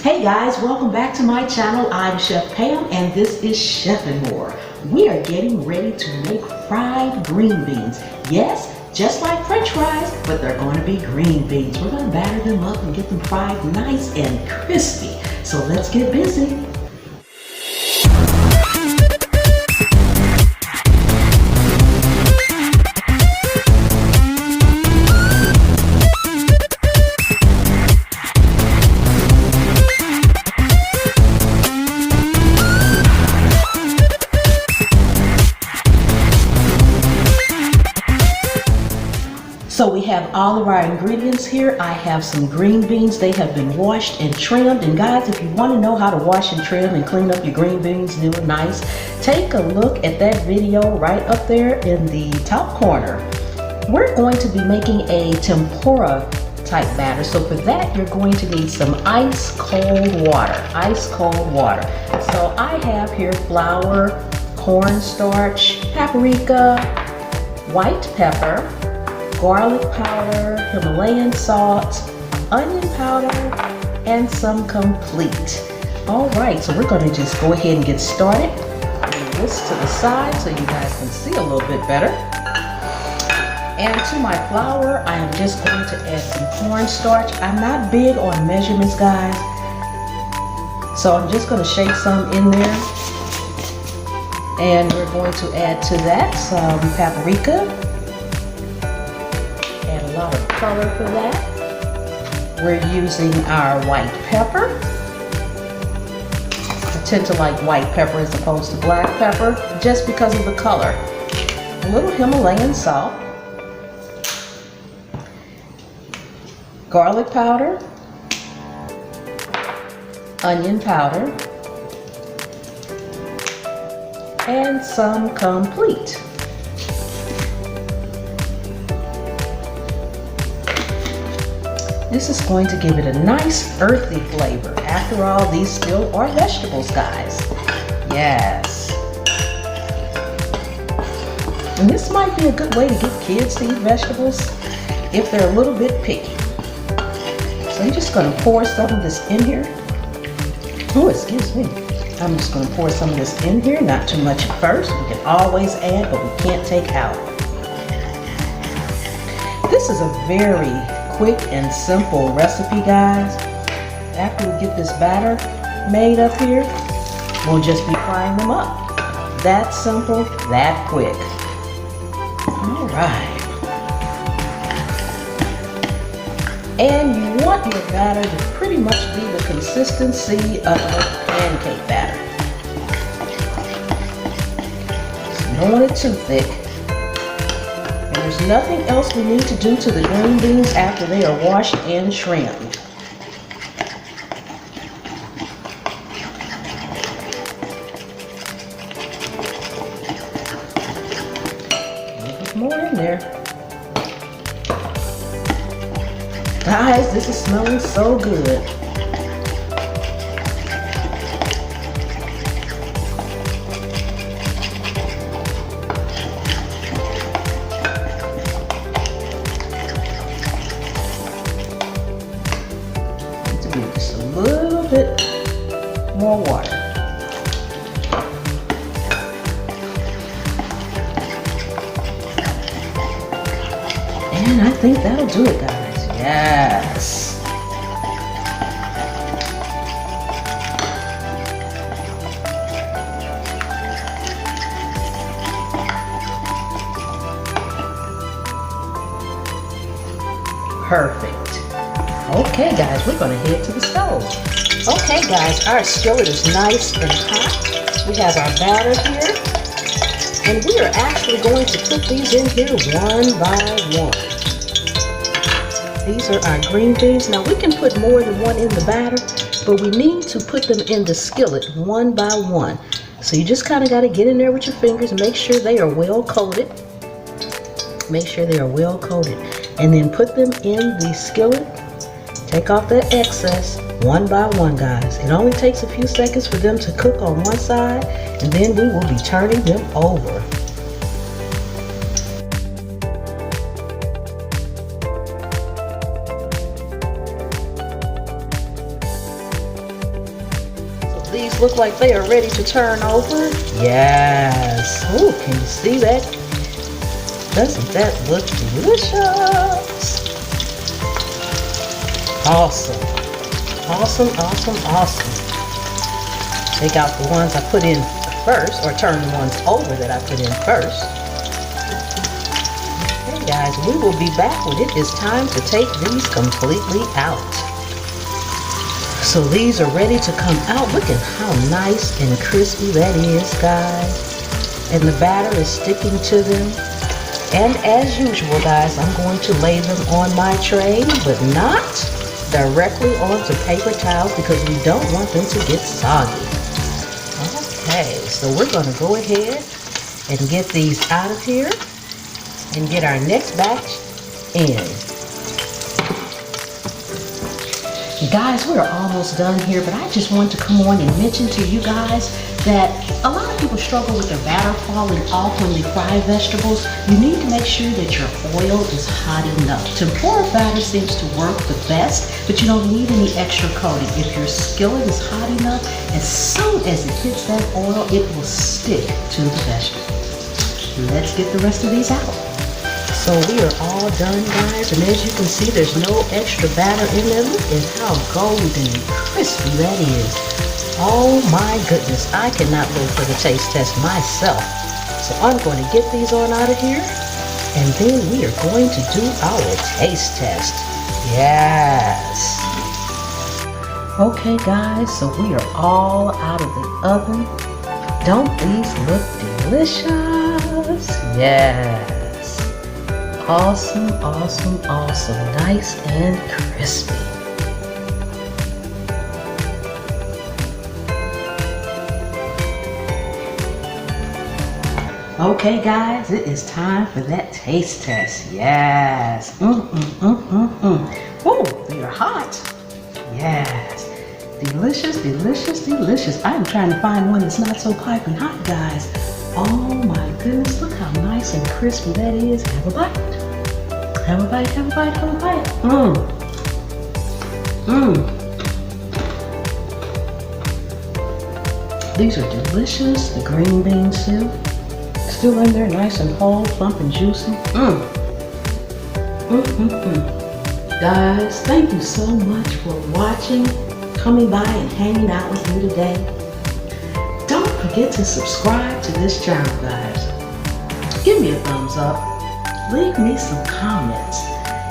Hey guys, welcome back to my channel. I'm Chef Pam and this is Chef and More. We are getting ready to make fried green beans. Yes, just like French fries, but they're going to be green beans. We're going to batter them up and get them fried nice and crispy. So let's get busy. So we have all of our ingredients here. I have some green beans. They have been washed and trimmed. And guys, if you want to know how to wash and trim and clean up your green beans, do it nice, take a look at that video right up there in the top corner. We're going to be making a tempura type batter. So for that, you're going to need some ice cold water. Ice cold water. So I have here flour, cornstarch, paprika, white pepper, garlic powder, Himalayan salt, onion powder, and some complete. All right, so we're going to just go ahead and get started. Move this to the side so you guys can see a little bit better. And to my flour, I am just going to add some cornstarch. I'm not big on measurements, guys, so I'm just going to shake some in there. And we're going to add to that some paprika. A lot of color for that. We're using our white pepper. I tend to like white pepper as opposed to black pepper just because of the color. A little Himalayan salt, garlic powder, onion powder, and some complete. This is going to give it a nice earthy flavor. After all, these still are vegetables, guys. Yes. And this might be a good way to get kids to eat vegetables if they're a little bit picky. So I'm just going to pour some of this in here. Oh, excuse me. I'm just going to pour some of this in here, not too much at first. We can always add, but we can't take out. This is a very quick and simple recipe, guys. After we get this batter made up here, we'll just be frying them up. That simple, that quick. All right. And you want your batter to pretty much be the consistency of pancake batter. So you don't want it too thick. There's nothing else we need to do to the green beans after they are washed and trimmed. A little bit more in there. Guys, this is smelling so good. Just a little bit more water. And I think that'll do it, guys. Yes. Perfect. Okay guys, we're going to head to the stove. Okay guys, our skillet is nice and hot. We have our batter here. And we are actually going to put these in here one by one. These are our green beans. Now we can put more than one in the batter, but we need to put them in the skillet one by one. So you just kind of got to get in there with your fingers and make sure they are well coated. Make sure they are well coated. And then put them in the skillet. Take off that excess one by one, guys. It only takes a few seconds for them to cook on one side, and then we will be turning them over. these look like they are ready to turn over. Yes. Oh, can you see that? Doesn't that look delicious? Awesome. Awesome, awesome, awesome. Take out the ones I put in first, or turn the ones over that I put in first. Okay guys, we will be back when it is time to take these completely out. So these are ready to come out. Look at how nice and crispy that is, guys. And the batter is sticking to them. And as usual, guys, I'm going to lay them on my tray, but not directly onto paper towels because we don't want them to get soggy. Okay, so we're going to go ahead and get these out of here and get our next batch in. Guys, we're almost done here, but I just wanted to come on and mention to you guys that a lot of people struggle with their batter falling off when they fry vegetables. You need to make sure that your oil is hot enough. Tempura batter seems to work the best, but you don't need any extra coating. If your skillet is hot enough, as soon as it hits that oil, it will stick to the vegetable. Let's get the rest of these out. So we are all done, guys, and as you can see, there's no extra batter in there. Look at how golden and crispy that is. Oh my goodness, I cannot wait for the taste test myself. So I'm going to get these on out of here, and then we are going to do our taste test. Yes. Okay guys, so we are all out of the oven. Don't these look delicious? Yes. Awesome, awesome, awesome. Nice and crispy. Okay guys, it is time for that taste test. Yes. Oh, they are hot. Yes. Delicious, delicious, delicious. I'm trying to find one that's not so piping hot, guys. Oh my goodness, look how nice and crispy that is. Have a bite. Have a bite, have a bite, have a bite. These are delicious. The green beans too. Still in there, nice and whole, plump and juicy. Guys, thank you so much for watching, coming by and hanging out with me today. Don't forget to subscribe to this channel, guys. Give me a thumbs up. Leave me some comments.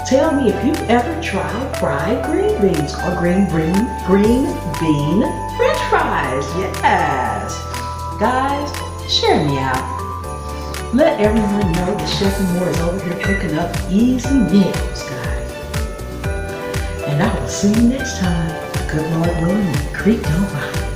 Tell me if you've ever tried fried green beans or green bean French fries. Yes. Guys, share me out. Let everyone know that Chef and More is over here cooking up easy meals, guys. And I will see you next time. Good Lord willing, and the creek don't rise.